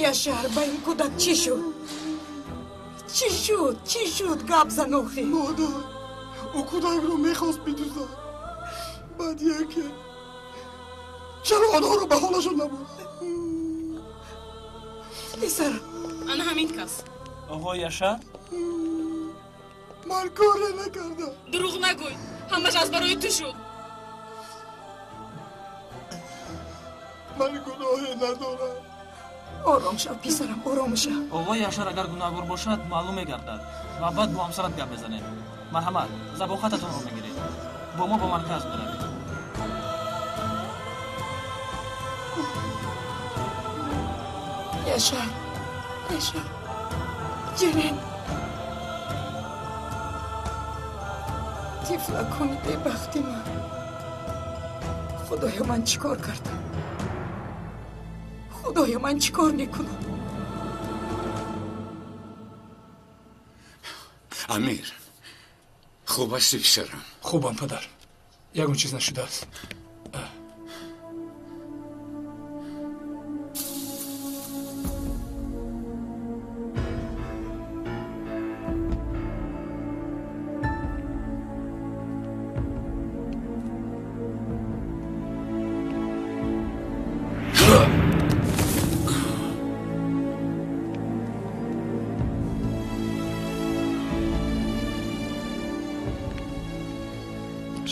یاشار با این کودک چی شد؟ چی شد گاب زنوخی؟ مادر او کودک رو میخواست بدوزد بعد یکی چرا آنها رو به حالشون نبود؟ پسر انا همین کس آقا یاشار من کاری نکردم دروغ نگوی همش از برای تو شد من گناهی ندارم آرام شو پسرم آرام شو آقا یاشار اگر گناهگار باشد معلوم میگردد و بعد با همسرت گپ بزنه مرحمت زبان خطتون رو میگیرید با ما به مرکز بروید یاشار جنین تفلا کنی به بختی من خدایا من چیکار کردم خدایا من چیکار میکنم امیر خوب هستی پسرم خوبم پدر یگون چیز نشده است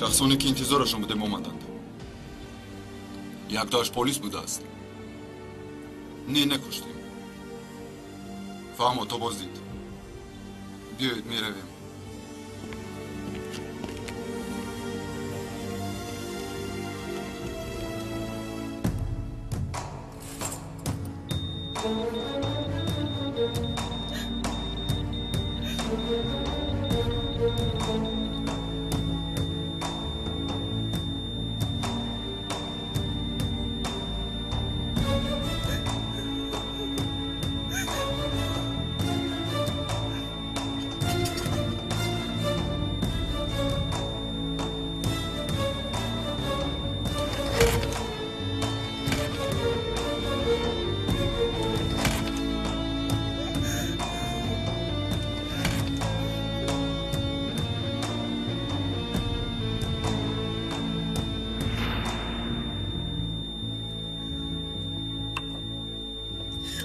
شخصانی که انتظارشون بوده مامدند یک داشت پلیس بوده است نه نکشتیم فهم تو بازدید بیایید میرویم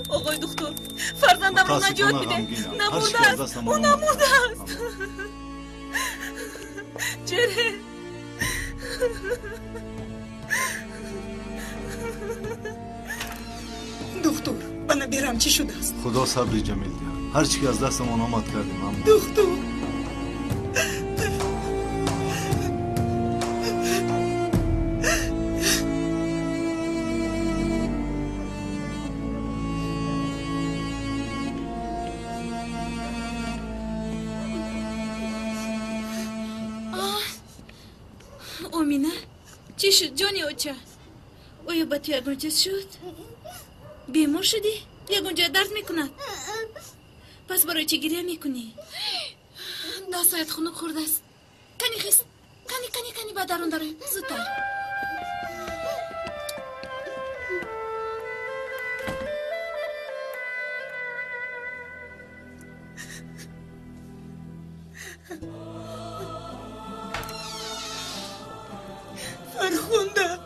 آقای دکتر فرزندم رو نجات میده نمورده است او نمورده است چرا دکتر بنا بیرم چی شده است خدا صبر جمیل دید هر چی که از دستمون آمد کردیم اما دکتر امینه چی شد جانی اوچه اویا با تو یگون چیز شد بیمار شدی یگون جا درد میکند پس برای چی گریه میکنی دستایت خنک خورده است کنی خیست کنی با درون داره زودتر فرخونده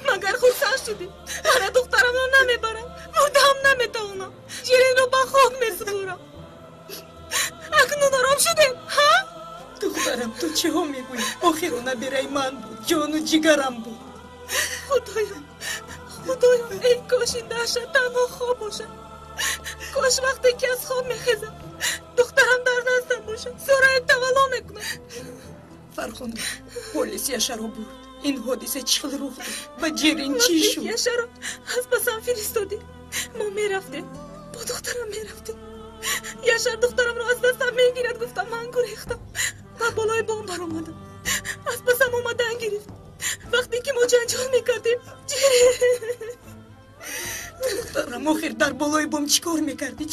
مگر خودسر شدی من دخترم رو نمیبرم مردم نمیتونم جیرین رو با خاک میسپورم اکنون آرام شدیم ها دخترم تو چه ها میگویی آخرونه برای من بود جان و جگرم بود خدایا ای کاش این دهشت تنها خواب باشد کاش وقتی که از خواب میخیزم دخترم در دستم باشد سرای تولا میکنم فرخنده پلیس یاشار رو برد این حادثه چی رخ داد و جیرین چی شد یاشار رو از پسم فرستادی ما میرفتیم با دخترم میرفتیم یاشار دخترم رو از دستم میگیرد گفتم من گریختم و بالای بام بر اومدم از پسم اومدن گرفت وقتی که ما جنجال میکردیم دخترم آخر در بالای بام چیکار میکردی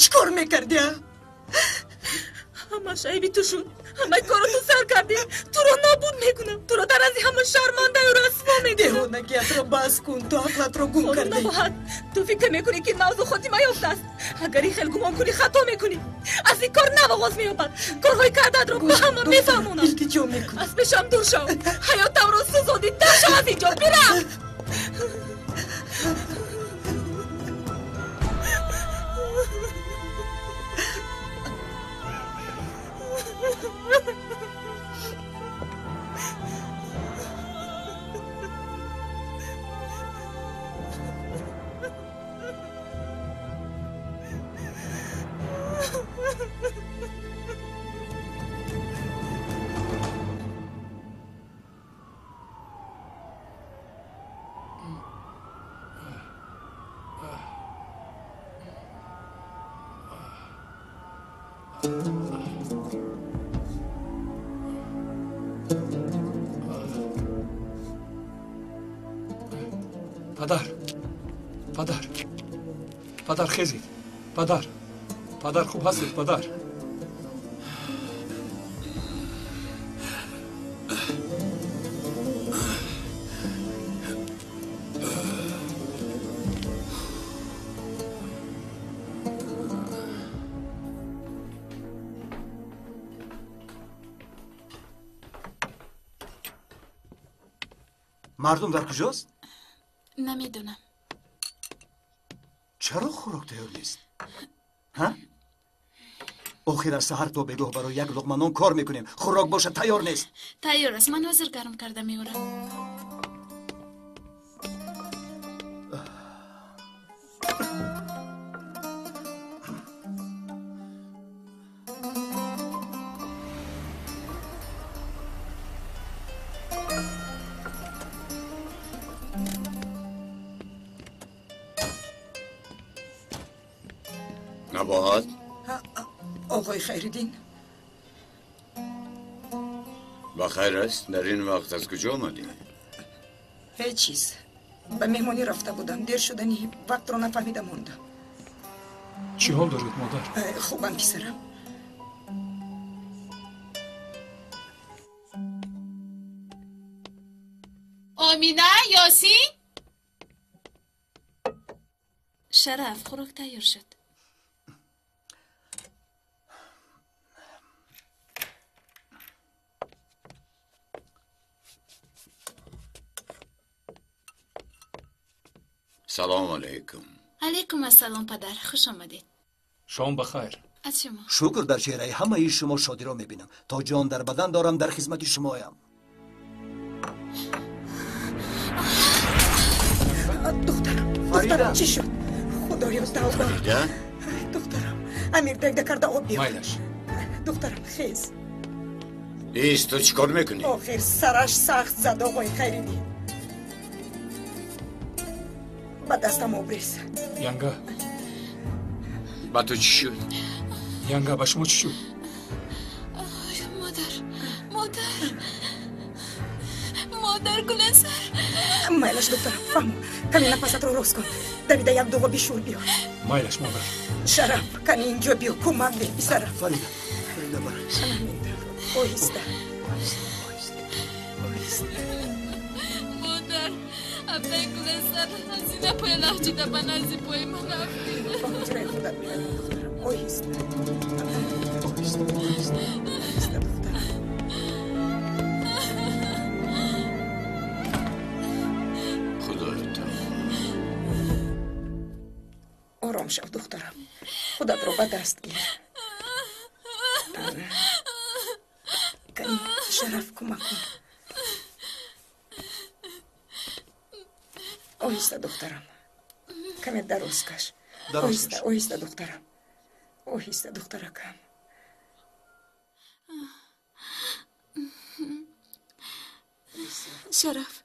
همه شایبی تو شد همه کارو تو سر کردی تو رو نابود میکنم تو رو در از همه همه شرمنده و رسوا میده دهانکیت رو باز کن تو عقلت رو گم کرده نباید تو فکر میکنی که این موضوع خاتمه یافته است اگر این خیلی گمان کنی خطا میکنی از این کار نواز میابد کارهای که عدد رو به همه میفهمونم التجا میکنم از پیشم دور شو حیاتم رو سوزوندی در شو از اینجا بیرم پدر خیزید پدر خوب هستید پدر مردم در کجاست؟ نمیدونم چرا خوراک تیار نیست؟ ها؟ آخر از سحر تا بگاه برای یک لقمه نان کار میکنیم خوراک باشه تیار نیست تیار است من وزر گرم کرده میورم نباهد آقای خیردین بخیر است در این وقت از کجا آمدی؟ هیچ چیز به مهمانی رفته بودم دیر شدنی وقت رو نفهمیدم موندم چی حال دارید مادر؟ خوبم پسرم آمینه یاسین شرف خوراک تیار شد سلام علیکم علیکم السلام پدر خوش آمدید شام بخیر از شما شکر در چهره همه شما شادی را میبینم تا جان در بدن دارم در خدمت شمایم دخترم چی شد خدایا توبه فریده؟ دخترم امیر دگده کرده آب بیار مایلش دخترم خیز ایست تو چیکار میکنی؟ آخر سرش سخت زد آقای خیریدی با دستم آبریز ینگا با تو چی شد؟ ینگا با شما چی شد؟ مادر گلنسر مایلش دخترم فهمو کمی نفست رو روز کن دویده یک دوغا بیشور بیار مایلش مادر شرف کنی اینجا بیا کمک ده بیسرم فریده برای اویسته مادر ابنای گلنسر هزینه پای لحجیده بنازی پای من اویسته اویسته دخترم آرام شو دخترم خودت رو به دست گیر کنی شرف کمک کن آهسته دخترم کمی دراز کش آهسته دخترم آهسته دخترکم شرف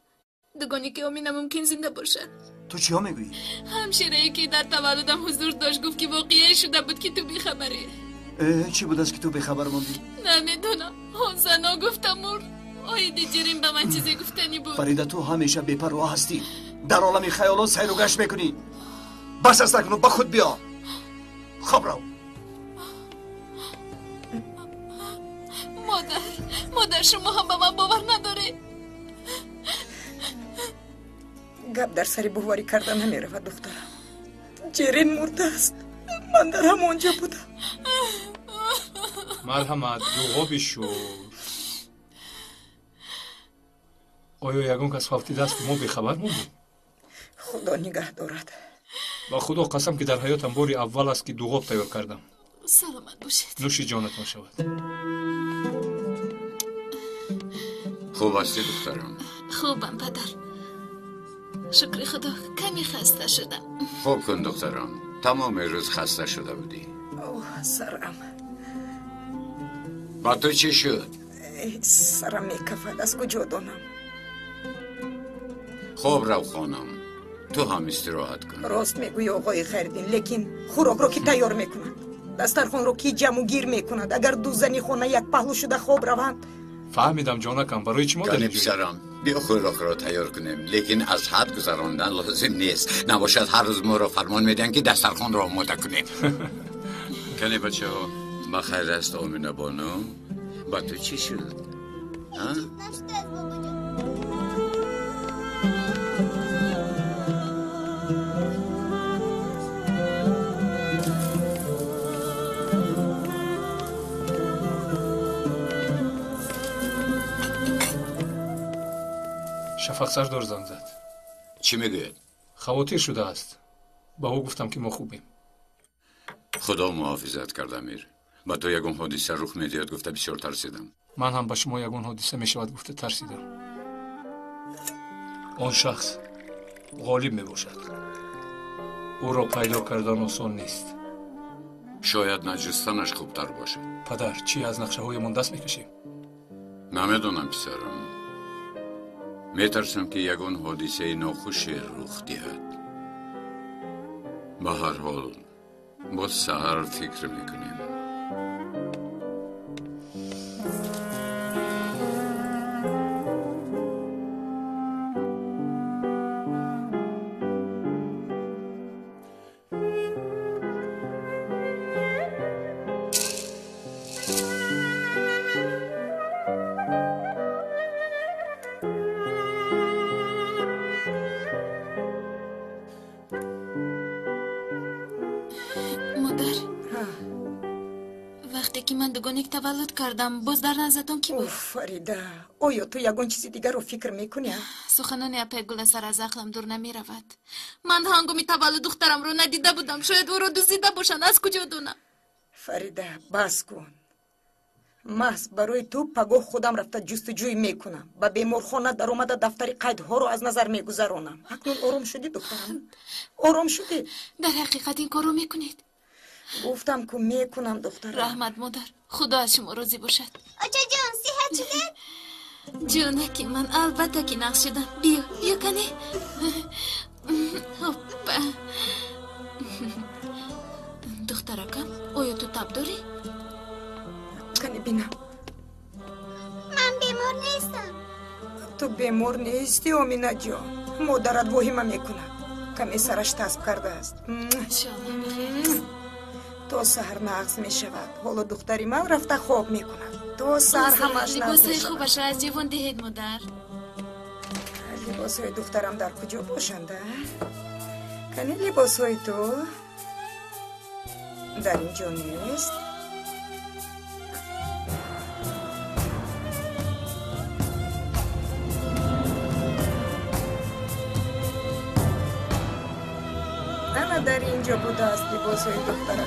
دگانی که امینه ممکن زنده باشد تو چی ها میگویی؟ همشیره‌ای که در تولدم حضور داشت گفت که واقعی شده بود که تو بیخبری چی بود است که تو بخبر موندی؟ نمیدونم حسنا گفتم مرد آیدی جریم به من چیزی گفتنی بود فریده تو همیشه بی‌پروا هستی در عالم خیالات سیر و گشت میکنی بس است اکنون با خود بیا خب رو مادر شما هم به من باور نداره گپ در سری بواری کردن نمی رود دخترم. جرین مرده است. من در همونجا بودم. مرحمت دوغا بیشور. آیا یگون کس خوافتید است که ما بیخبر موندیم؟ خدا نگه دارد. با خدا قسم که در حیاتم باری اول است که دوغاب تیار کردم. سلامت باشید. نوش جانتان شود. خوب هستی دخترم؟ خوبم پدر. شکر خدا کمی خسته شدم. خوب کن دخترم. تمام روز خسته شده بودی. اوه سرم. با تو چی شد؟ سرم میکفد. از کجا دانم؟ خوب رو خانم. تو هم استراحت کن. راست میگوی آقای خیردین، لیکن خوراک رو کی تیار میکند؟ دسترخوان رو کی جمع گیر میکند؟ اگر دو زنی خانه یک پهلو شده خواب روند. فهمیدم جانکم، برای چی ما در جان اینجایی؟ پسرم بیا خوراک را تیار کنیم، لیکن از حد گذراندن لازم نیست. نباشد هر روز ما را فرمان میدن که دسترخوان را آماده کنیم. کنی بچه ها بخیر است آمینه بانو؟ با تو چی شد؟ ها؟ شفق سردار زنگ زد. چی میگوید؟ خواطر شده است. با او گفتم که ما خوبیم. خدا محافظت کرده امیر. با تو یگون حادثه رخ میدهد گفته بسیار ترسیدم. من هم به شما یگون حادثه میشود گفته ترسیدم. آن شخص غالب میباشد. او را پیدا کردن آسان نیست. شاید نجستنش خوبتر باشه. پدر چی از نقشه های من دست میکشیم؟ نمیدونم پسرم. میترسم که یگون حادثه ناخوشی رخ دهد. به هر حال با سحر فکر میکنیم. که من دوگانیک تولد کردم باز در نزدان کی بود؟ اوه فریده، آیا تو یگان چیزی دیگر رو فکر میکنی؟ سخنان اپگل سر از عقلم دور نمی رود. من هنگامی تولد دخترم رو ندیده بودم. شاید او رو دزدیده باشن. از کجا دونم؟ فریده بس کن. محض برای تو پگاه خودم رفته جستجوی میکنم. با بیمارخانه در اومده دفتر قیدها رو از نظر میگذرانم. اکنون آرام شدی دخترم؟ آرام شدی؟ در حقیقت این کارو میکنید؟ گفتم که میکنم دخترم. رحمت مادر، خدا از شما راضی باشد. آجا جان صحت شده؟ جونکی من البته که نقش شدم. بیا کنی. هوپا. دخترکم آیا تو تب داری؟ کنی بینم. من بیمار نیستم. تو بیمار نیستی آمینه جان. مادرت وحیمه میکنه. کمی سرش تسب کرده است. انشاءالله بخیر. تا سهر نقص می شود. حالا دختری من رفته خواب می کند. تا سهر همش نقص می شود. خوبش از جوان دهید مادر. لباس های دخترم در کجا باشنده؟ کنی لباس های تو در اینجا نیست؟ نه در اینجا بوده است لباس های دخترم.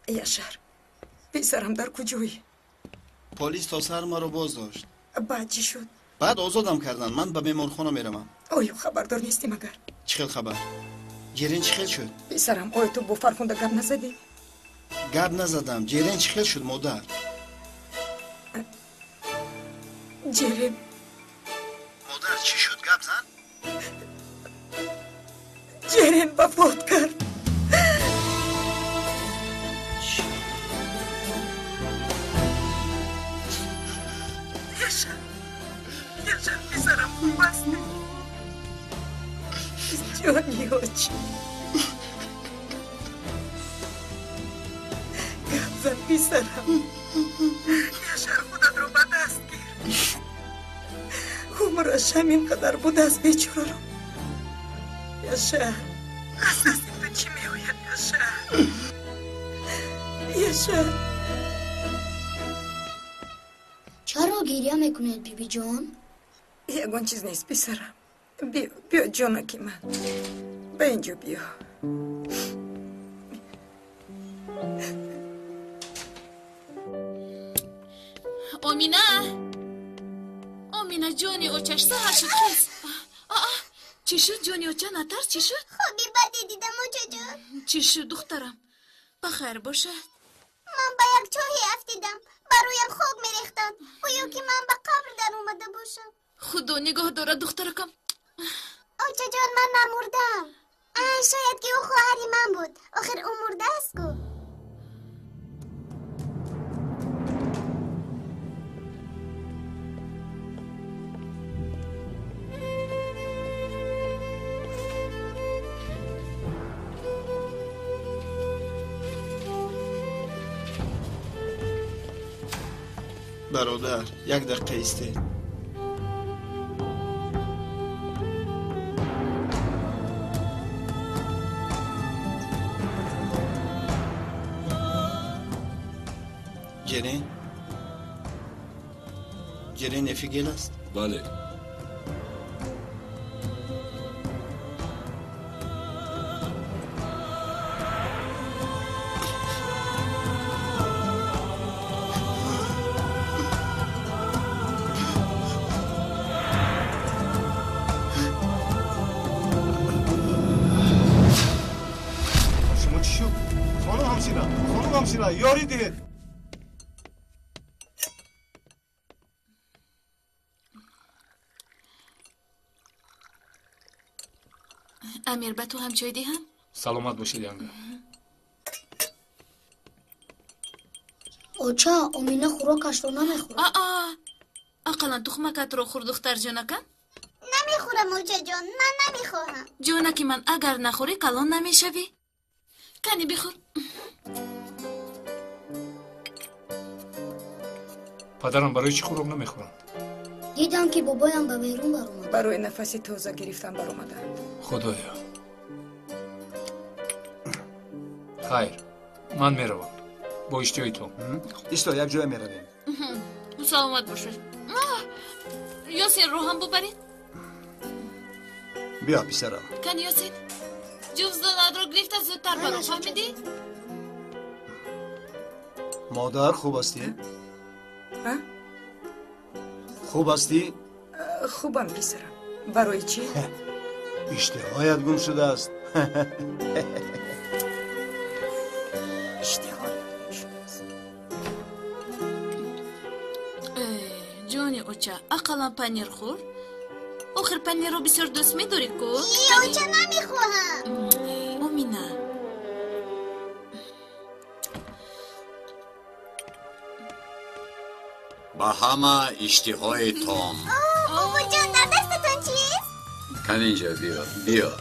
یاشار پسرم در کجایی؟ پلیس تا سر ما رو باز داشت. بعد چی شد؟ بعد آزادم کردن. من به بیمارخانه میرم. آیا خبردار نیستی مگر؟ چه خیل خبر؟ جیرین چه خیل شد؟ پسرم آیا تو با فرخنده گپ نزدی؟ گپ نزدم. جیرین چه خیل شد مادر؟ جیرین مادر چی شد؟ گپ زن؟ جیرین وفات کرد. یاشا پسرم خوب هستی؟ جانی اوچی گپ زن پسرم. یاشا خودت رو به دست گیر. عمرش همین قدر بود از بیچاره رو. یاشا از دست تو چی میآید یاشا؟ یاشا چرا گریه میکنید بیبی جان؟ یگان چیز نیست پسرم. بیا جانکی من. به اینجا بیا. آمینا جانی اوچش سهر شد خیز. چی شد جانی اوچه نتر چی شد؟ خوبی بدی دیدم اوچه جان. چی شد دخترم؟ بخیر باشد. من به یک چاهی افتیدم. برایم خوب میریختن. گویا که من به قبر در اومده باشم. خدا نگاه دارد دخترکم. اوچه جان من نمردم. شاید که او خواهری من بود. آخر او مرده است گو. برادر یک دقیقه ایسته. جرین افیگل است؟ بله. شما چی شد؟ خانم همسیره یاری دید. امیر به تو هم چای دهم؟ سلامت باشید ینگه. اوچه امینه خوراکش رو نمیخوره. اقلا تخمکت رو خور دختر جانکم؟ نمیخورم اوچه جان. من نمیخواهم. جانکی من اگر نخوری کلان نمیشوی؟ کنی بخور. پدرم برای چی خوراک نمیخورن؟ دیدم که بابایم به بیرون برآمد. برای نفسی تازه گرفتن برآمدند. خدایا. خیر من میروم با اشتیای تو. ایستا یک جای میرویم. سلامت باشید. یاسین رو هم ببرید. بیا پسرم. کنی یاسین جوزدانت رو گرفته زودتر برو. فهمیدی؟ مادر خوب هستی؟ خوب هستی؟ خوبم پسرم. برای چی؟ اشتهایت گم شده است. جانی اوچه اقلا پنیر خور. آخر پنیر رو بسیار دوست میداری کو؟ اوچه نمیخواهم. امینه با همه اشتهای تام. بابا جان در دستتون چیست؟ کن اینجا بیا.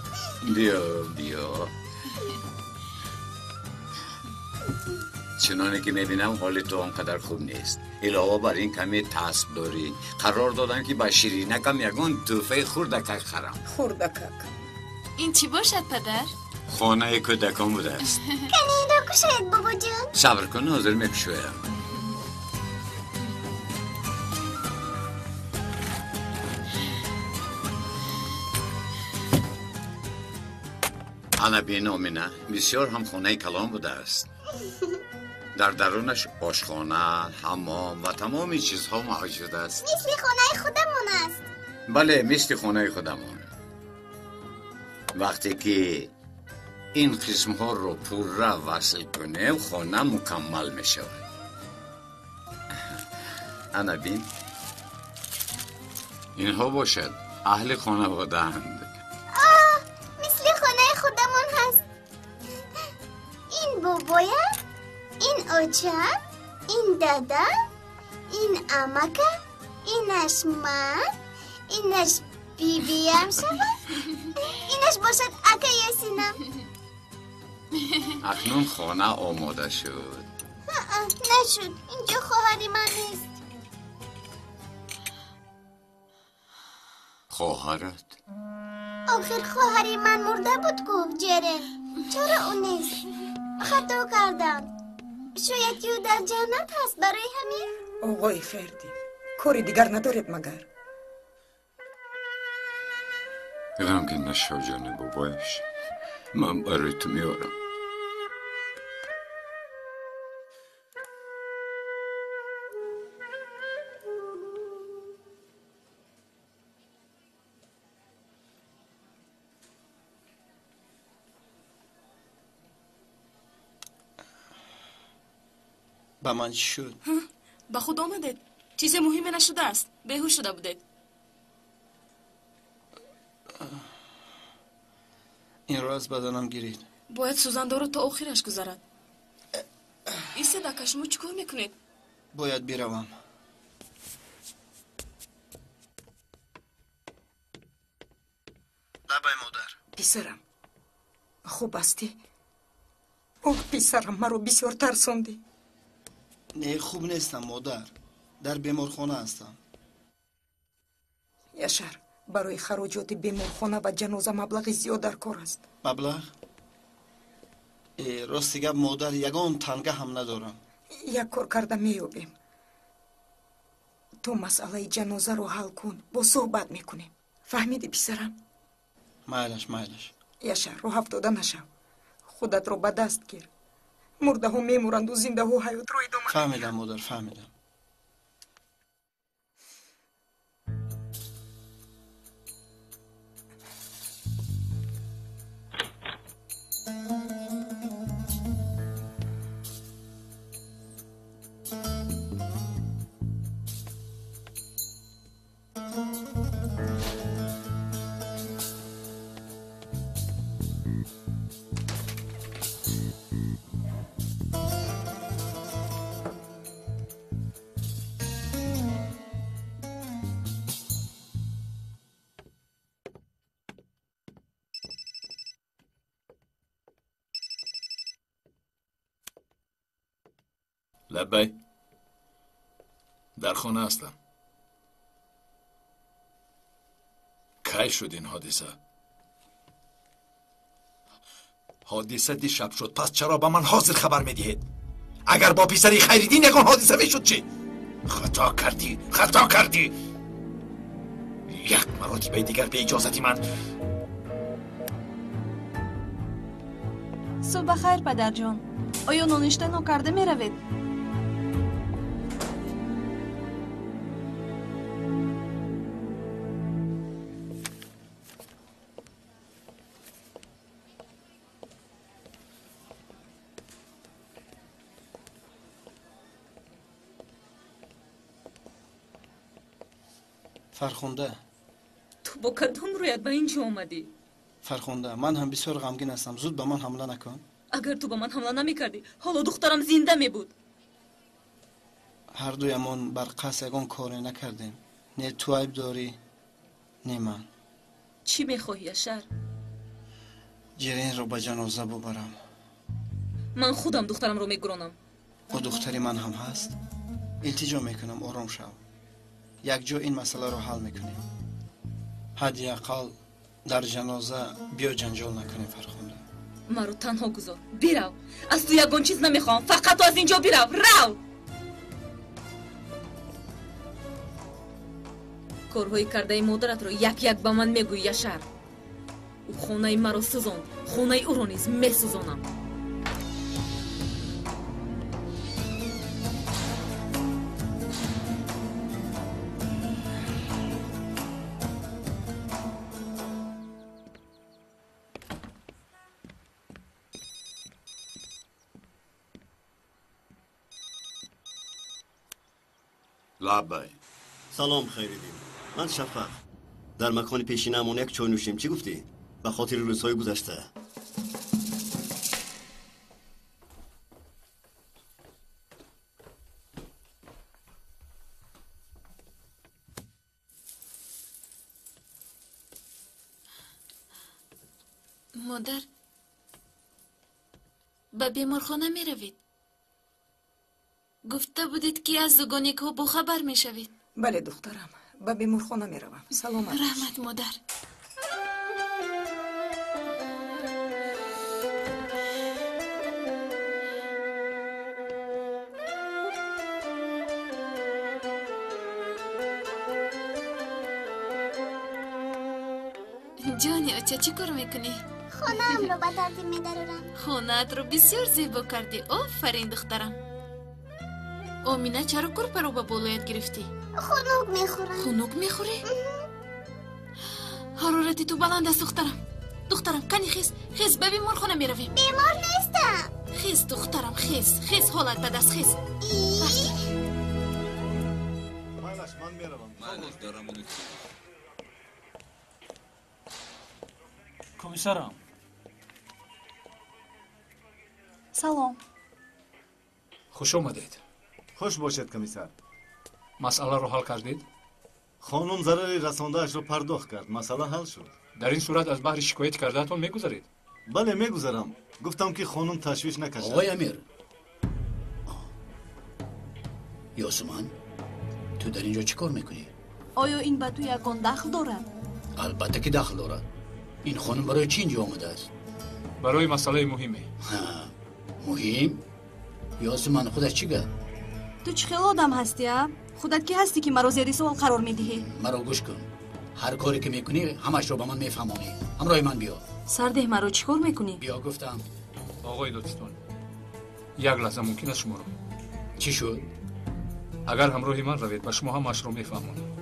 چنانه که میبینم حال تو آنقدر خوب نیست. علاوه بر این کمی تعصب داری. قرار دادن که با شیرینکم یگان توفه خوردکک خرم. خوردکک این چی باشد پدر؟ خانه کودکان بوده است. کنی این را کشاید بابا جان. صبر کن حاضر میکشویم. انا بین امینه بسیار هم خانه کلان بوده است. در درونش آشخانه، حمام و تمامی چیزها موجود است. مثل خانه خودمون است. بله مثل خونه خودمون. وقتی که این قسم ها رو پوره وصل کنیم خونه مکمل میشه. انا بین اینها باشد اهل خانواده اند. مثل خونه خودمون هست. این بابایم، این آجم، این دادا، این امکه، اینش من، اینش بیبیم شود، اینش باشد اکه یسینم. اکنون خانه آماده شد. نشد، اینجا خواهری من نیست. خواهرت؟ آخر خواهری من مرده بود گفت جرن. چرا اون نیست؟ خطا کردم. شاید یو در جنت هست برای همین. آقای فردی کاری دیگر ندارید مگر؟ غمگین نشو جان بابایش، من برای تو میارم. به من چی شد؟ به خود آمدید. چیز مهمی نشده است. بیهوش شده بودید. این رو از بدنم گیرید. باید سوزنده رو تا آخرش گذارد. ایستاده شما چیکار میکنید؟ باید بیروم. لبای مادر. پسرم خوب هستی؟ اوه پسرم مرا بسیار ترسوندی. نه خوب نیستم مادر. در بیمارخانه هستم. یاشار برای خراجات بیمارخانه و جنازه مبلغ زیاد در کار است. مبلغ؟ راستی گپ مادر یگان تنگه هم ندارم. یک کار کرده مییابیم. تو مسئله جنازه رو حل کن با صحبت میکنیم. فهمیدی پسرم؟ مایلش. یاشار رو افتاده نشو. خودت رو به دست گیر. مرده ها میمورند و زنده ها حیات رو ادامه. فهمیدم مادر فهمیدم. لبی در خانه هستم. کی شد این حادثه دیشب شد. پس چرا به من حاضر خبر میدهید؟ اگر با پسری خیریدین یکان حادثه میشد چی؟ خطا کردی. یک مرتبه دیگر به اجازت من. صبح خیر پدر جان. آیا نانشته نکرده می روید؟ فرخنده تو با کدام رویت به اینجا آمدی؟ فرخنده من هم بسیار غمگین هستم. زود به من حمله نکن. اگر تو به من حمله نمی کردی حالا دخترم زنده می بود. هر دویمان بر قصد یگان کاری نکردیم. نه تو عیب داری نه من. چی میخواهی یاشار؟ جرین رو به جنازه ببرم. من خودم دخترم رو میگرانم. او دختری من هم هست. التجا میکنم آرام شو. یک جا این مسئله رو حل میکنیم. حداقل در جنازه بیا جنجال نکنیم فرخنده. مرا تنها گذار. بیرو. از تو یگان چیز نمیخوام. فقط تو از اینجا بیرو. کارهای کرده مادرت رو یک یک به من میگوی یاشار. او خانه مرا سوزاند. خانه او رو نیز میسوزانم. لبای سلام خیریدین. من شفق. در مکان پیشینمون یک چای نوشیم. چی گفتی؟ به خاطر روزهای گذشته. مادر به بیمارخانه می روید. گفته بودید که از دوگانیک ها خبر می شوید. بله دخترم، به بیمارخانه می روم. سلامت باش. رحمت مادر. جانی اچه چی کار میکنی؟ خونه‌ام رو به ترتیب می‌دارم. خونه‌ات رو بسیار زیبا کردی. آفرین دخترم. آمینه چرا کورپه رو به بالایت گرفتی؟ خنک میخورم. خنک میخوری؟ حرارتی تو بلند است دخترم. دخترم کنی خیز به بیمارخانه میرویم. بیمار نیستم. خیز دخترم خیز حالت بد است خیز. من میروم. کمیسرم سلام. خوش آمدید. خوش باشد کمیسر. مسئله رو حل کردید؟ خانم ضرری رسانده‌اش رو پرداخت کرد. مسئله حل شد. در این صورت از بحر شکایت کردهتون میگذارید؟ بله میگذارم. گفتم که خانم تشویش نکشد. آقای امیر، یاسمان تو در اینجا چی کار میکنی؟ آیا این به تو یکان دخل دارد؟ البته که دخل دارد. این خانم برای چی اینجا آمده است؟ برای مسئله مهمه. مهم؟ یاسمان خودش چی گفت؟ تو چه خیلی آدم هستی ها؟ خودت کی هستی که مرا زیر سوال قرار میدهی؟ مرا گوش کن. هر کاری که میکنی همش رو به من میفهمانی. همراه من بیا. سرده مرا چیکار میکنی؟ بیا گفتم. آقای دادستان، یک لحظه ممکن است شما رو. چی شد؟ اگر همراه من روید و شما همش رو میفهمانید.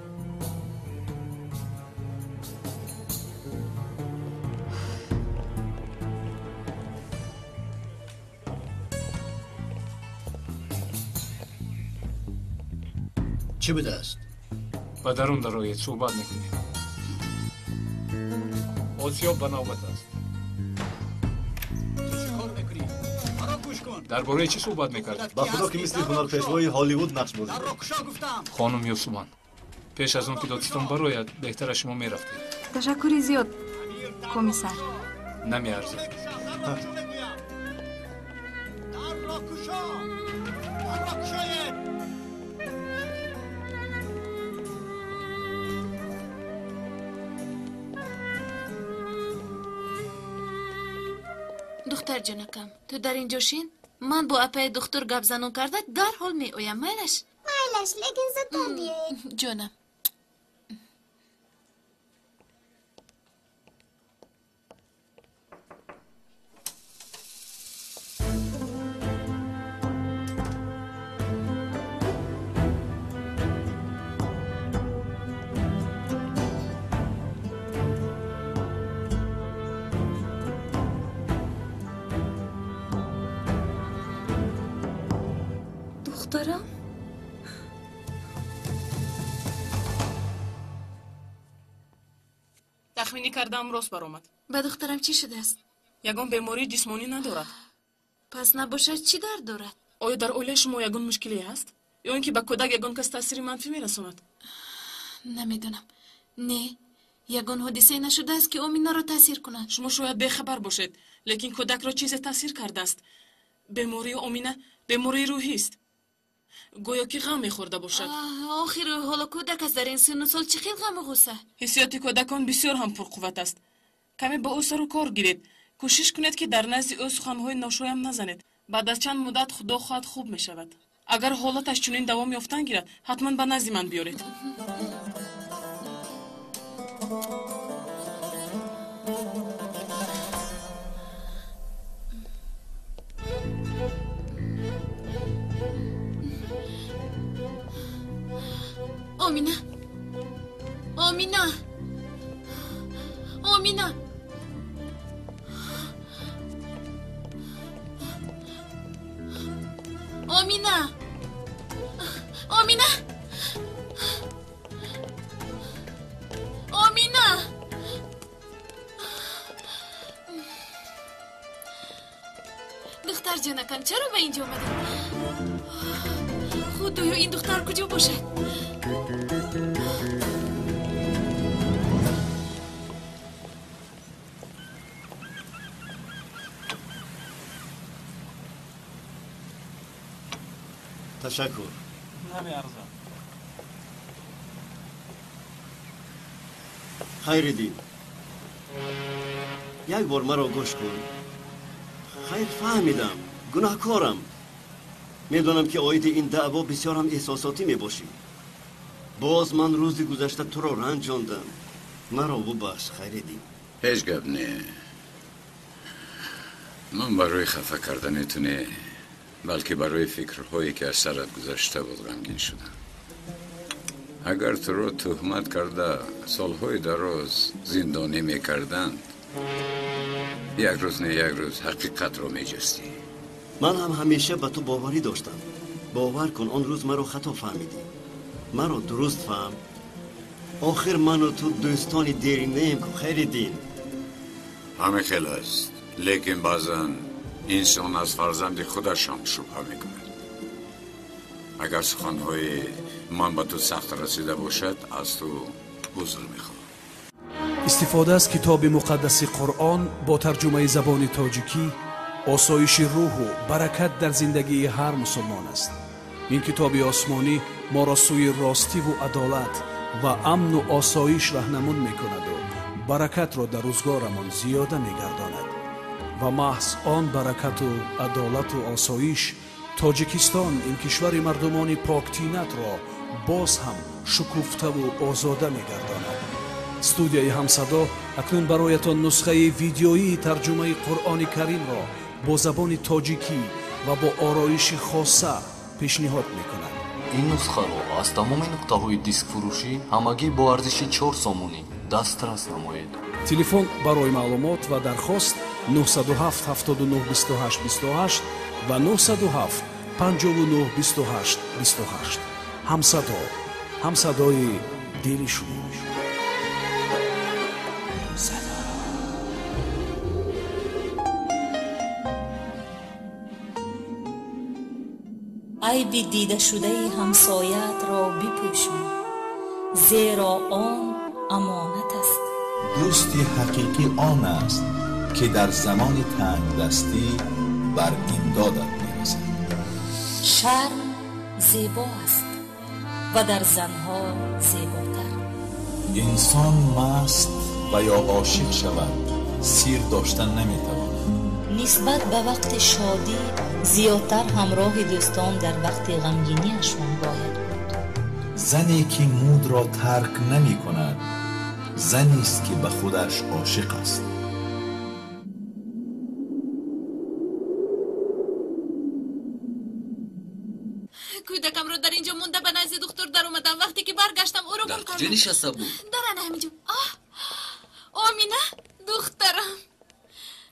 چی بوده است؟ و درون درایت صحبت میکنیم. آسیاب به نوبت است. تو چی کار میکنی؟ مرا گوش کن. درباره چی صحبت میکرد؟ با خدا که مثل هنرپیشه‌های هالیوود نقش بازی گفتم. خانم یاسمان، پیش از اون که دادستان برآید بهتر شما میرفتید. تشکری زیاد کمیسر. نمیارزه. دختر جنکم تو در اینجا شین. من با اپای دکتر گپ زنون کرده در حال می اویم. میلش لیکن زودتر بیایید. جانم. دخترم؟ تخمینی کردم راست برآمد. به دخترم چی شده است؟ یگان بیماری جسمانی ندارد. پس نباشد چی درد دارد؟ آیا در اوله شما یگان مشکلی هست؟ یا اینکه به کودک یگان کس تاثیر منفی میرساند؟ نمیدونم. نه، یگان حادثه نشده است که آمینا را تاثیر کند. شما شاید بخبر باشید، لیکن کودک را چیز تاثیر کرده است. بیماری آمینه بیماری روحی است. گویا که غم میخورده باشد. آخر حالا کودک از در این سن و سال چه خیلی غم و غصه؟ حسیات کودکان بسیار هم پرقوت است. کمی با او سر و کار گیرید. کوشش کنید که در نزد او سخنهای ناشایم نزنید. بعد از چند مدت خدا خواهد خوب می شود. اگر حالتش چنین دوام یافتن گیرد حتما به نزد من بیارید. آمینه آمینه آمینه آمینه آمینه دختر جانکم چرا به اینجا آمدی؟ خدایا این دختر کجا باشد؟ تشکر. نمیارزم. خیردین یک بار مرا گوش کن. خیر فهمیدم گناهکارم. میدونم که آید این دعوا بسیار هم احساساتی میباشی. باز من روزی گذشته تو را رنجاندم. مرا ببخش خیردین. هیچ گپ نه. من برای خفه کردنتونه بلکه برای فکرهایی که از سرت گذشته بود غمگین شدم. اگر تو رو تهمت کرده سالهای دراز زندانی میکردند یک روز نه یک روز حقیقت رو میجستی. من هم همیشه به تو باوری داشتم. باور کن آن روز مرا خطا فهمیدی. مرا درست فهم. آخر من و تو دوستانی دیری نیم که خیردین. همه خیلی است لیکن بعضا انسان از فرزند خودش هم شبه میکنه. اگر سخنهای من به تو سخت رسیده باشد از تو عذر میخوام. استفاده از کتاب مقدس قرآن با ترجمه زبان تاجیکی آسایش روح و برکت در زندگی هر مسلمان است. این کتاب آسمانی ما را سوی راستی و عدالت و امن و آسایش راهنمون میکند و برکت را در روزگارمان زیاده میگرداند و محض آن برکت و عدالت و آسایش تاجیکستان این کشور مردمان پاکتینت را باز هم شکوفته و آزاده میگرداند. استودیوی همصدا اکنون برایتان نسخه ویدیویی ترجمه قرآن کریم را با زبان تاجیکی و با آرایش خاصه پیشنهاد میکنند. این نسخه را از تمام نقطه‌های دیسک فروشی همگی با ارزش 4 سومونی دسترس نمایید. تلفن برای معلومات و درخواست 907 79 28 28 و 907 59 28 28. همصدای دل شما. عیب دیده شده همسایت را بپوشان زیرا آن امانت است. دوستی حقیقی آن است که در زمان تنگ دستی بر امدادت میرسد. شرم زیبا است و در زنها زیباتر. انسان مست و یا عاشق شود سیر داشتن نمیتواند. نسبت به وقت شادی زیادتر همراه دوستان در وقت غمگینیشان باید بود. زنی که مود را ترک نمی کند زنی است که به خودش عاشق است. کودکم رو در اینجا مونده به نزد دکتر در اومدم. وقتی که برگشتم او رو گم کردم. کجا نشسته بود؟ دارن همینجا. آمینه دخترم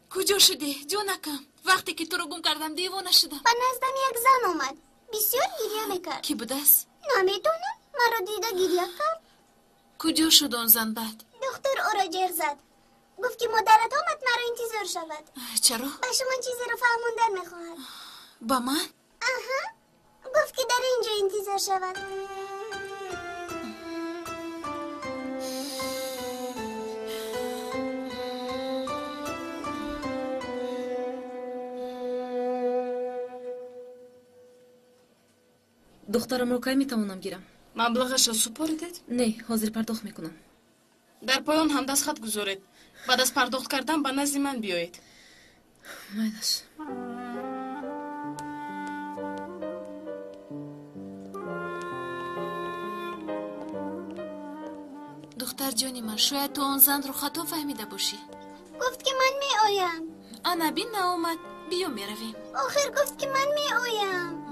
کجا شدی جونکم؟ وقتی که تو رو گم کردم دیوانه شدم. به نزدم یک زن اومد بسیار گریه میکرد. کی بود است؟ نمیدونم مرا دیده گریه کرد. کجا شد آن زن بعد؟ دکتر او را جر زد. گفت که مادرت آمد مرا انتظار شود. چرا؟ به شما چیزی رو فهموندن میخواهد. با من؟ آها گفت که در اینجا انتظار شود. دخترم رو کی میتوانم گیرم؟ مبلغش را سپردید؟ نه حاضر پرداخت میکنم. در پایان هم دستخط گذارید. بعد از پرداخت کردن به نزد من بیایید. مایدش. دختر جانی من شاید تو آن زن رو خطا فهمیده باشی. گفت که من می آیم. آنا بین ناومد بیا می رویم. آخر گفت که من می آیم.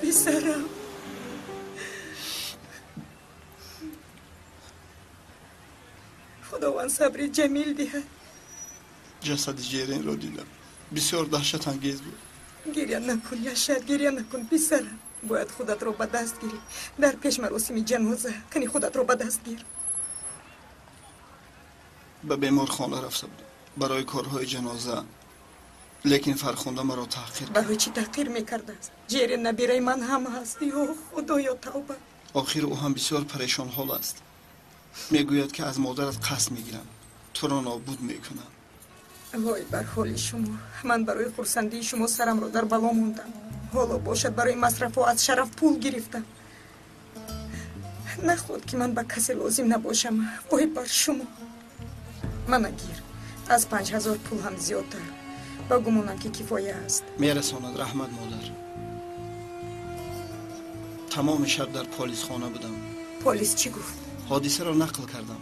پسرم خداوند صبر جمیل دهد. جسد جیرین را دیدم بسیار دهشت انگیز بود. گریه نکن یاشر گریه نکن پسرم. باید خودت رو به دست گیری. در پیش مراسم جنازه کنی خودت رو به دست گیر. به بیمارخانه رفته بودم برای کارهای جنازه، لیکن فرخنده مرا تحقیر. برای چی تحقیر میکرده است؟ جیر نبیره من هم هست. یا خدایا توبه. آخر او هم بسیار پریشان حال است. میگوید که از مادرت قسم میگیرم، تو را نابود میکنم. وای بر حال شما. من برای خرسندی شما سرم را در بلا موندم. حالا باشد برای مصرف و از شرف پول گرفتم. نخواد که من به کسی لازم نباشم. وای بر شما. من گیر از 5000 پول هم زیادتر با گمانم که کفایه است. میرساند رحمت مادر. تمام شب در پلیس خانه بودم. پلیس چی گفت؟ حادثه را نقل کردم.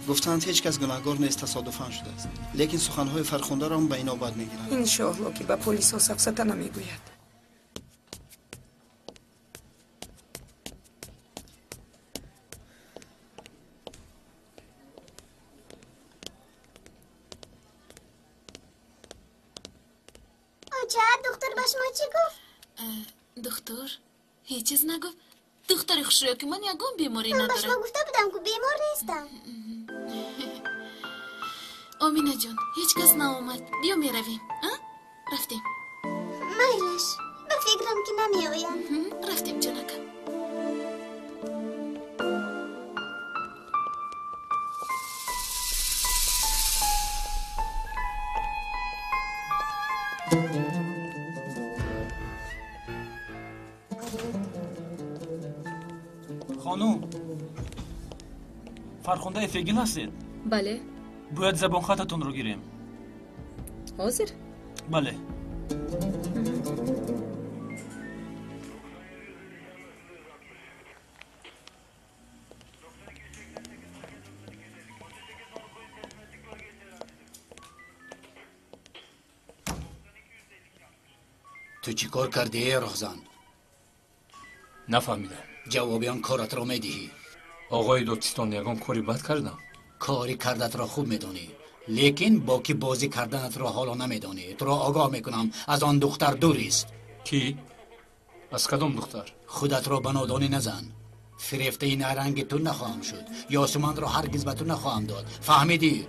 گفتند هیچ کس گناهکار نیست، تصادفاً شده است. لیکن سخنهای فرخنده را هم به اینا بد میگیرند. انشاءالله که به پلیس ها سفسطه نمیگوید. دختر به شما چی گفت؟ دختر هیچ چیز نگفت. دختر خوشرویا که من یگان بیماری ندارم. من به شما گفته بودم که بیمار نیستم. آمینه جان هیچ کس ناومد. بیا میرویم. رفتیم. میلش به فکرم که نمی آیم. رفتیم جانکم. خانوم فرخنده افگیل هستید؟ بله. باید زبان خطتون رو گیریم. حاضر؟ بله. تو چی کار کردی رخزان؟ نفهمیدم. جوابیان کارت را میدهی. آقای دوستان یگان کاری بد کردم. کاری کردت را خوب میدانی، لیکن با کی بازی کردنت را حالا نمیدانی. تو را آگاه میکنم از آن دختر دوری است. کی؟ از کدام دختر؟ خودت را به نادانی نزن. فریفته این رنگ تو نخواهم شد. یاسمان را هرگز به تو نخواهم داد. فهمیدی؟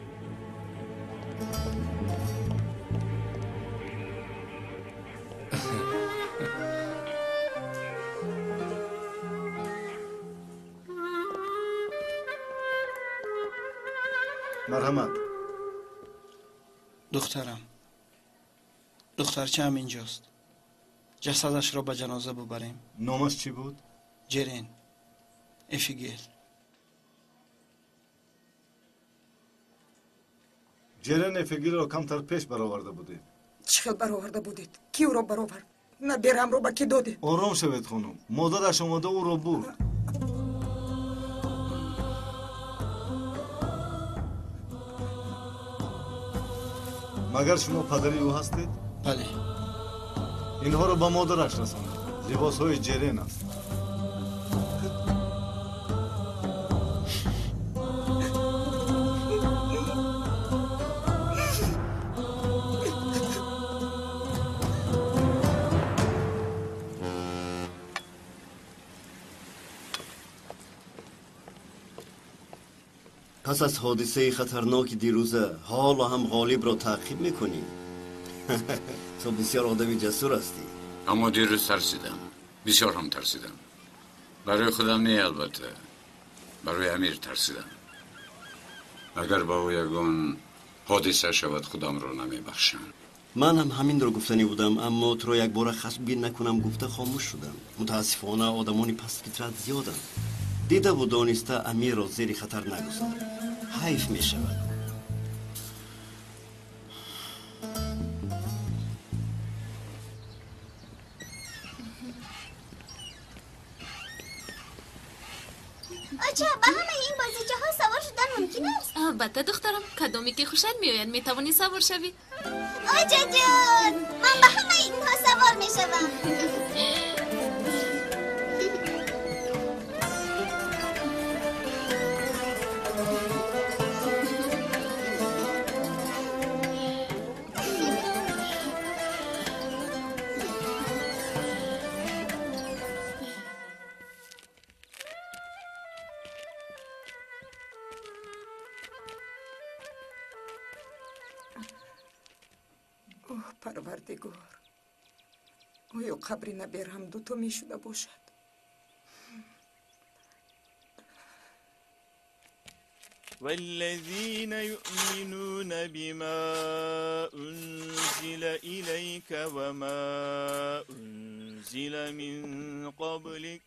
مرحمت. دخترم، دخترچه هم اینجاست. جسدش را به جنازه ببریم. نامش چی بود؟ جرین افیگیل. جرین افیگیل را کمتر پیش برآورده بودید. چقدر برآورده بودید؟ کی او را برآورد؟ نه درهم رو به کی دادید؟ آرام شوید خانم، مادرش آمده او را برد. مگر شما پدری او هستید؟ بله. اینها رو به مادرش رسانید. لباس های جرین است. پس از حادثه خطرناک دیروزه حالا هم غالب را تعقیب میکنی. تو بسیار آدمی جسور هستی. اما دیروز ترسیدم، بسیار هم ترسیدم. برای خودم نه، البته برای امیر ترسیدم. اگر با او یگان حادثه شود خودم را نمیبخشم. من هم همین را گفتنی بودم، اما تو را یک بار خشمگین نکنم گفته خاموش شدم. متاسفانه آدمانی پس فطرت زیادن. دیده و دانسته امیر را زیر خطر نگذار. حیف می شود. آچه به همه این بازیچه ها سوار شدن ممکن است؟ البته دخترم، کدامی که خوشت میآید میتوانی سوار شوی. آچه جان، من به همه اینها سوار میشوم. парвардигор, оё қабри наберҳам дуто мешуда бошад? والذين يؤمنون بما أنزل إليك وما أنزل من قبلك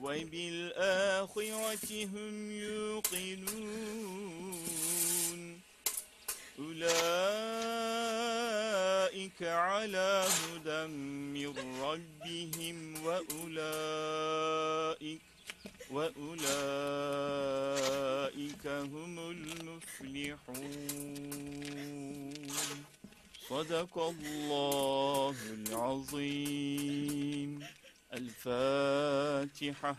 وبالآخرة هم يوقنون أولئك على هدى من ربهم وأولئك هم المفلحون صدق الله العظيم الفاتحة.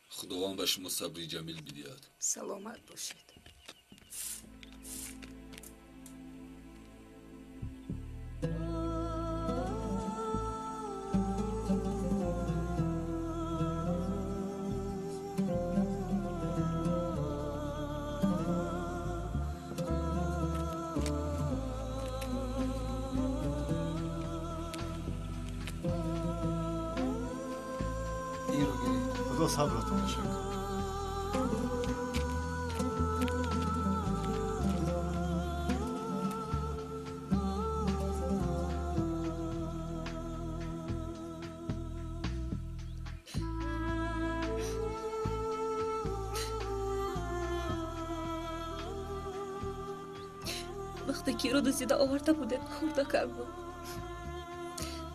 خداوند به شما صبری جمیل بدهد. سلامت باشید. خدا صبرتون نشه. وقتی که رو دزدیده آورده بوده خورده کرد بود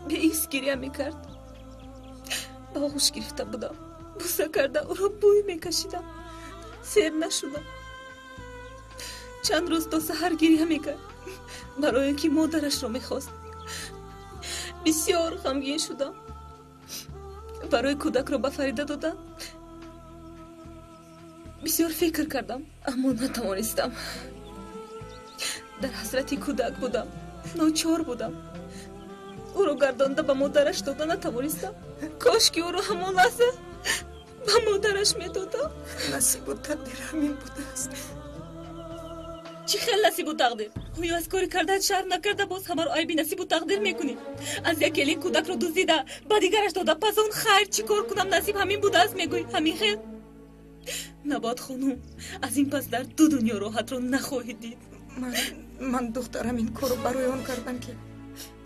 به ایست گریه میکرد. با آغوش گرفته بودم، بوسه کرده او را بوی میکشیدم، سیر نشدم. چند روز تا سحر گریه میکرد برای اینکه مادرش را میخواست. بسیار غمگین شدم. برای کودک را به فریده دادم. بسیار فکر کردم اما نتوانستم. در حسرت کودک بودم، ناچار بودم. او رو گردانده به مادرش داده نتوانستم. کاش که او رو همون لحظه به مادرش میدادم. نصیب و تقدیر همین بوده است. چی خیلی نصیب و تقدیر؟ اویا از کاری کرده شرم نکرده باز همه رو عیبی نصیب و تقدیر میکنی. از یک کلی کودک رو دزدیده با دیگرش داده، پس اون خیر چی کار کنم؟ نصیب همین بوده است میگوی. همین خیر نباد خانوم، از این پس در دو دنیا راحت رو نخواهید دید. من دخترم این کارو برای اون کردم که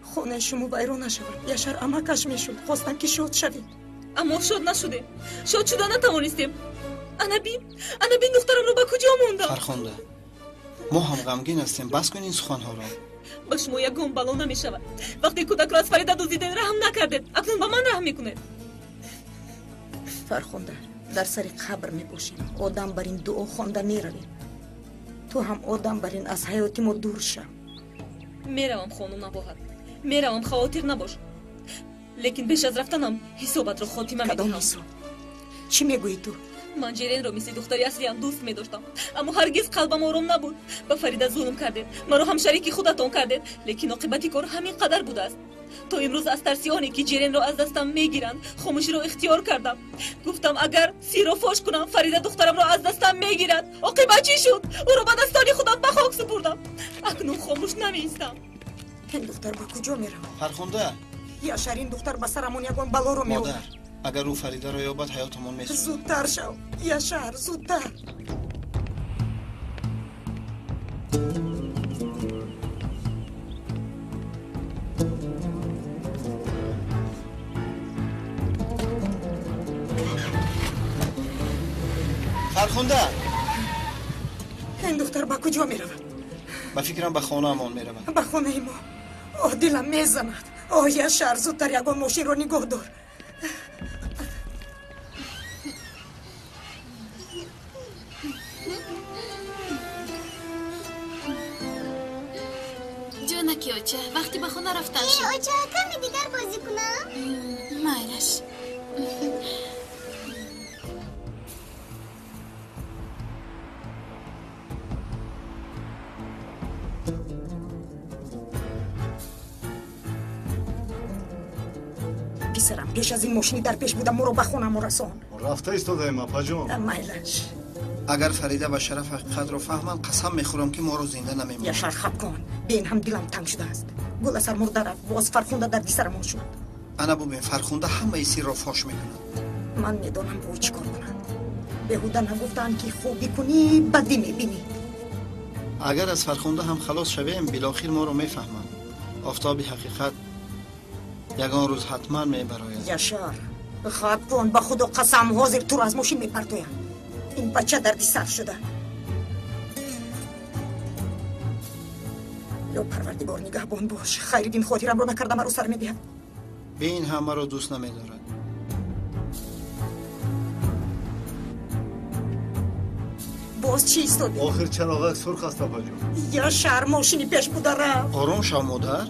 خونه شما ویران نشود. یشار امکش میشد، خواستم که شاد شوید اما شاد نشدیم. شاد شدن نتوانستیم. انا بین دخترم رو به کجا موندم؟ فرخنده ما هم غمگین هستیم، بس کن این سخنها را. با شما یک گام بلا نمیشود. وقتی کودک را از فریده دزدیدین رحم نکردید، اکنون به من رحم میکنید. فرخنده در سر قبر میباشیم، آدم بر این دعا خوانده میرویم. تو هم آدم بر این از حیات ما دور شو. میروم خانم نباید، میروم، خواطر نباش. لیکن بیش از رفتنم حسابت رو خاتمه میدهم. کدام حساب؟ چی میگویی تو؟ من جیرین رو مثل دختری اصلی هم دوست میداشتم، اما هرگز قلبم آرام نبود. با فریده ظلم کردید، مرا هم شریک خودتان کردید. لیکن عاقبت کار همین قدر بوده است. تا امروز از ترس آنی که جیرین رو از دستم میگیرند خاموشی رو اختیار کردم. گفتم اگر سیر رو فاش کنم فریده دخترم رو از دستم میگیرد. عاقبت چی شد؟ او رو به دستان خودم به خاک سپردم. اکنون خاموش نمیایستم. این دختر به کجا میره؟ فرخنده یاشار این دختر به سرمون یگان بلا رو میآورد. مادر اگر او فریده رو یابد حیاتمون میسوزد. زودتر شو یاشار، زودتر. فرخنده این دختر به کجا میرود؟ به فکرم به خانه امان میرود. به خانه ما؟ آه دلم میزند. آه یاشار زودتر یگان ماشین رو نگاه دار. جانکی اوچه وقتی به خونه رفتن شد. اوچه کمی دیگر بازی کنم؟ مایلش. پسرم پیش از این ماشینی در پیش بودم، ما رو به خونه ما رسان. рафта истодаем апаҷон. майлаш агар фарида ва шараф ҳақиқатро фаҳманд қасам мехӯрам ки моро зинда намемонанд. яшар хаб кун бин ҳам дилам танг шудааст гуласар мурда рафт боз фархунда дарди сарамон шуд. ана бубин фархунда ҳамаи сирро фош мекунад. ман медонам ӯ чӣ кор кунад. беҳуда нагуфтанд ки хубӣ кунӣ бадӣ мебинӣ. агар аз фархунда ҳам халос шавем билохир моро мефаҳманд. офтоби ҳақиқат ягон рӯз ҳатман мебарояд. яшар хаб кун ба худо қасам ҳозир туро аз мошин мепартоям. ин бача дарди сар шуда. ё парвардигор нигаҳбон бош хайриддин хотирамро накарда маро сар медиҳад. бин ҳам маро дӯст намедорад. боз чӣ истоди? охир чароғак сурх аст апаҷон. яшар мошини пеш буда рафт. ором шав модар.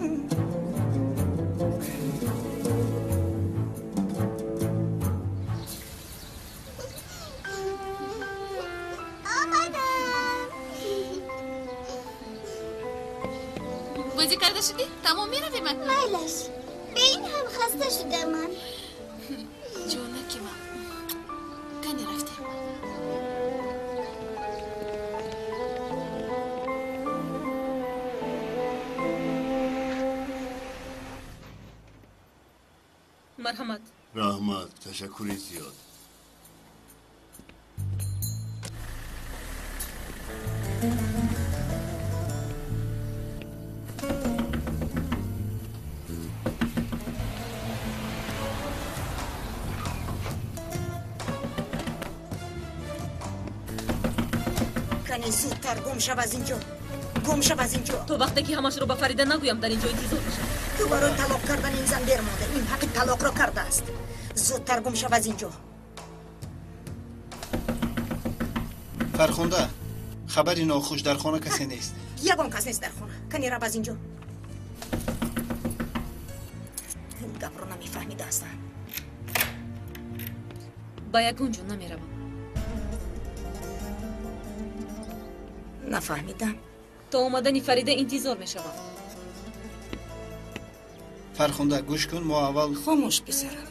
بازی کرده شدی؟ تمام میروی من مایلش به این هم خسته شده من. جونکی من کنی رفته مرحمت رحمت تشکری زیاد. کنی زودتر گم شو از اینجا. گم شو از اینجا. تو وقتی که همش رو به فریده نگویم در اینجا انتظار بشم. تو برای طلاق کردن این زن دیر مانده. این حق طلاق را کرده است. زودتر گم شو از اینجا. فرخنده خبری ناخوش در خانه کسی نیست. یگان کس نیست در خانه. کنی رب از اینجا. این گپ رو نمیفهمیده هستم. با یگان جون نمیروم. نفهمیدم. تا اومدنی فریده انتظار میشوم. فرخنده گوش کن ما اول خاموش پسرم.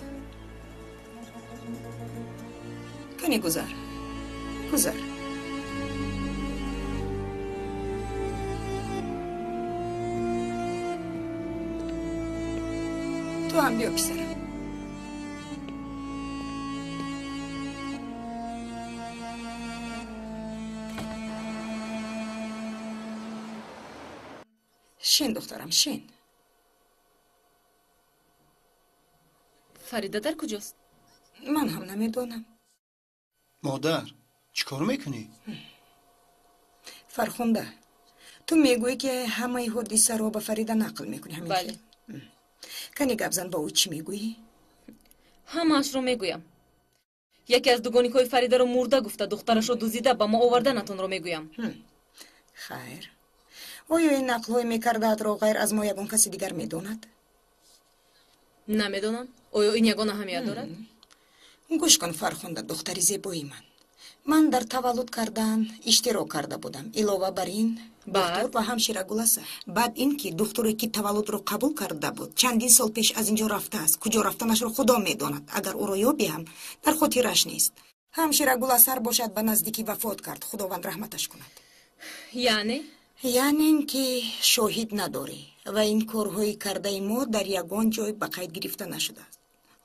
کنی گذر. گذر. تو هم بیا پسرم. شین دخترم شین. فریده در کجاست؟ من هم نمیدونم. مادر چیکار میکنی؟ فرخنده تو میگویی که همه حدیثه رو به فریده نقل میکنی همین؟ بله. کنی گپ زن با او چی میگویی؟ همه‌اش رو میگویم. یکی از دوگانیک‌های فریده رو مرده گفته دخترش رو دزدیده به ما آوردنتون رو میگویم. خیر. آیا این نقل‌های میکردت رو غیر از ما یگان کسی دیگر میدوند؟ نمیدونم. آیا این یگان اهمیت دارد؟ گوش کن فرخنده دختری زیبایی من در تولد کردن اشتراک کرده بودم. علاوه بر این دکتر و همشیره گلاسه. بعد این که دکتری که تولد رو قبول کرده بود چندین سال پیش از اینجا رفته است. کجا رفتنش رو خدا میداند. اگر او رو یابی هم در خاطرش نیست. همشیره گلاسر باشد به نزدیکی وفات کرد. خداوند رحمتش کند. یعنی این که شاهد نداری و این کارهای کرده ما در یگان جای به قید گرفته نشده است.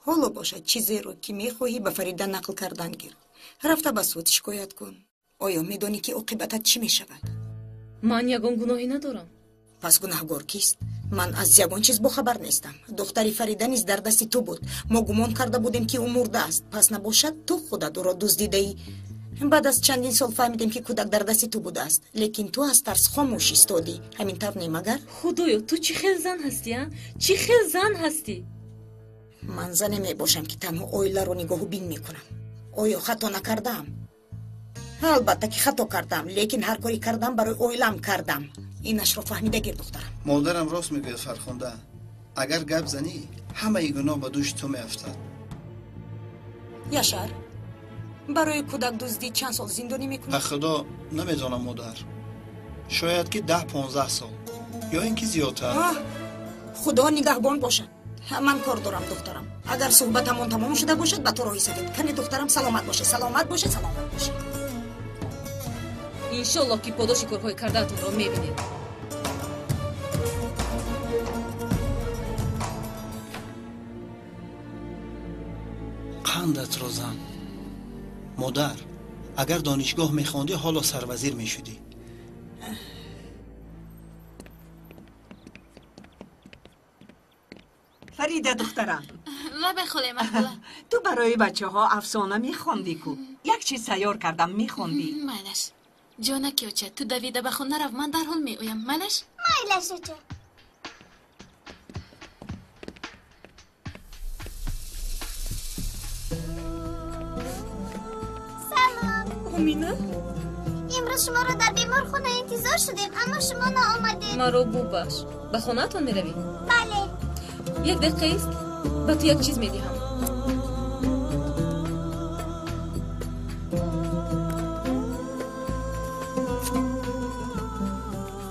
حالا باشد چیزی رو که میخواهی به فریده نقل کردن گیر. رفته به سود شکایت کن. آیا میدانی که عاقبتت چی میشود؟ من یگان گناهی ندارم. پس گناهگار کیست؟ من از یگان چیز بخبر نیستم. دختری فریده نیز در دست تو بود. ما گمان کرده بودیم که او مرده است. پس نباشد تو خودت او را دزدیده ای. بعد از چندین سال فهمیدیم که کودک در دست تو بوده است. لیکن تو از ترس خاموش ایستادی. همین طور نی مگر؟ خدایا تو چی خیل زن هستی ها؟ چی خیل زن هستی؟ من زنی می باشم که تنها اویلا رو نگاه و بین میکنم. آیا خطا نکردم؟ البته که خطا کردم. لیکن هر کاری کردم برای اویلم کردم. اینش رو فهمیده گیر دخترم. مادرم راست میگه فرخنده. اگر گپ زنی همه گناه به دوش تو میافتد. یاشار برای کودک دزدی چند سال زندانی میکنی؟ به خدا نمیدونم مادر. شاید که 10-15 سال یا اینکه زیادتر. خدا نگهبان باشد. من کار دارم دخترم. اگر صحبتمون تمام شده باشد به تو راهی سفید کنی دخترم. سلامت باشه سلامت باشه سلامت باشه. انشالله که پاداشی کارهای کردهتون را میبینید. قندت رو زن. مادر اگر دانشگاه میخواندی حالا سروزیر میشدی. فریده دخترم، و به خاله مقبوله. تو برای بچه ها افسانه میخوندی کو؟ یک چیز سیار کردم میخوندی. مالش جانکی اوچه تو دویده بخون نرف من در حال میویم. مالش مایلش اوچه. سلام امینه، امروز شما رو در بیمارخانه انتظار شدیم اما شما نآمدید. ما رو ببخش. به خونه‌تان میرویم؟ بله. یک دقیقه است. به تو یک چیز میدهم.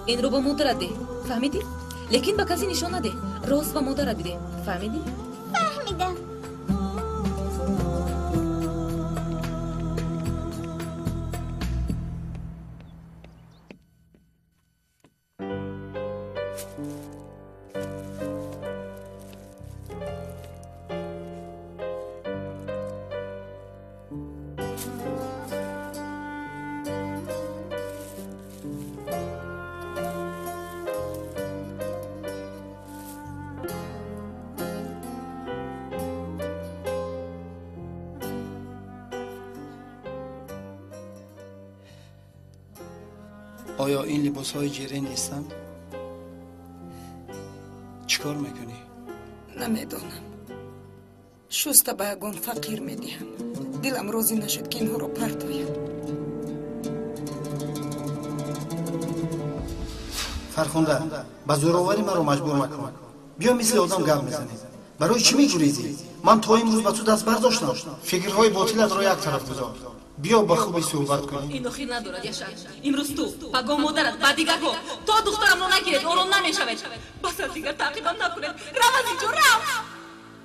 این رو به مادرت ده. فهمیدی؟ لیکن به کسی نشان نده. راست به مادرت بده. فهمیدی؟ فهمیدم. آیا این لباس های جیرین نیستن؟ چیکار میکنی؟ نمیدونم. شسته به یگان فقیر میدیم. دلم راضی نشد که اینها رو پرتایم. فرخنده به زوراوری من رو مجبور مکن. بیا مثل آدم گپ میزنی. برای چی میگریزی؟ من تا امروز به تو دست برداشتم. فکرهای باطلت رو یک طرف گذار. بیا با خوبی صحبت کنیم. این خیر ندارد یاشار. امروز تو پگاه مادرت با دیگرها تا دخترم رو نگیرید آرام نمیشود. بس از دیگر تعقیبم نکنید. رو از اینجا رو.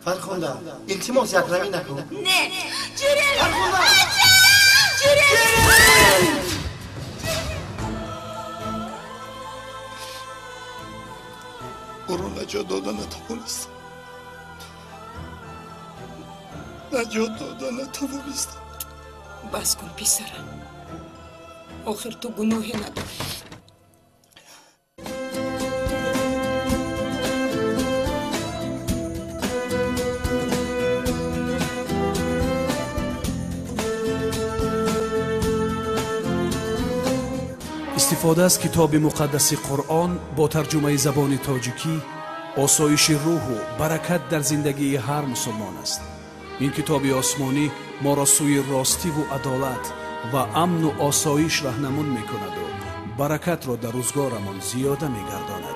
فرخنده التماس یک روی نکن. نه جیرین. فرخنده جیرین. او رو نجات دادن نتوانستم. نجات دادن نتوانستم. بس کن پسرم. آخر تو گناهی نداری. استفاده از کتاب مقدس قرآن با ترجمه زبان تاجیکی آسایش روح و برکت در زندگی هر مسلمان است. این کتاب آسمانی ما را سوی راستی و عدالت و امن و آسایش راهنمون میکند و برکت را در روزگارمان زیاده میگرداند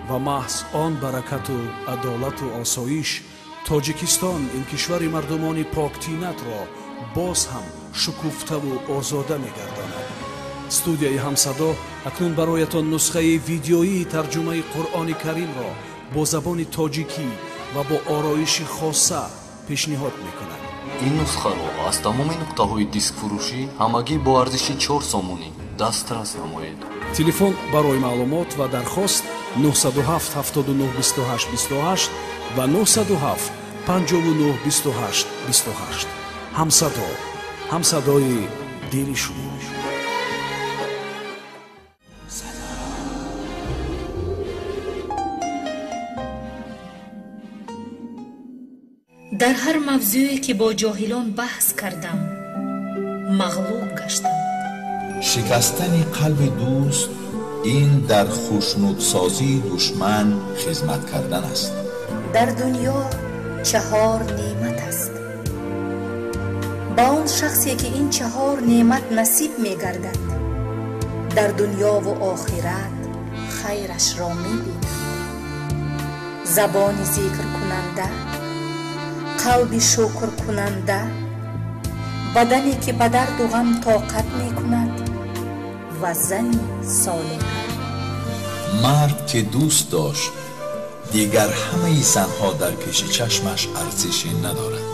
و محض آن برکت و عدالت و آسایش تاجیکستان این کشور مردمان پاکتینت را باز هم شکوفته و آزاده میگرداند. استودیوی همصدا اکنون برایتان نسخه ویدیویی ترجمه قرآن کریم را با زبان تاجیکی و با آرایش خاصه پیشنهاد میکند. این نسخه رو از تمام نقطه‌های دیسک فروشی همگی با ارزش 4 سومونی دسترس نمایید. تلفن برای معلومات و درخواست 907 79 28 28 و 907 59 28 28. همصدای دیری شما. در هر موضوعی که با جاهلان بحث کردم مغلوب گشتم. شکستن قلب دوست این در خوشنودسازی دشمن خدمت کردن است. در دنیا 4 نعمت است. با آن شخصی که این 4 نعمت نصیب می گردد در دنیا و آخرت خیرش را می بیند. زبان ذکر کننده، قلب شکر کننده، بدنی که به درد و غم طاقت می کند و زنی صالح. مرد که دوست داشت دیگر همه زنها در پیش چشمش ارزشی ندارد.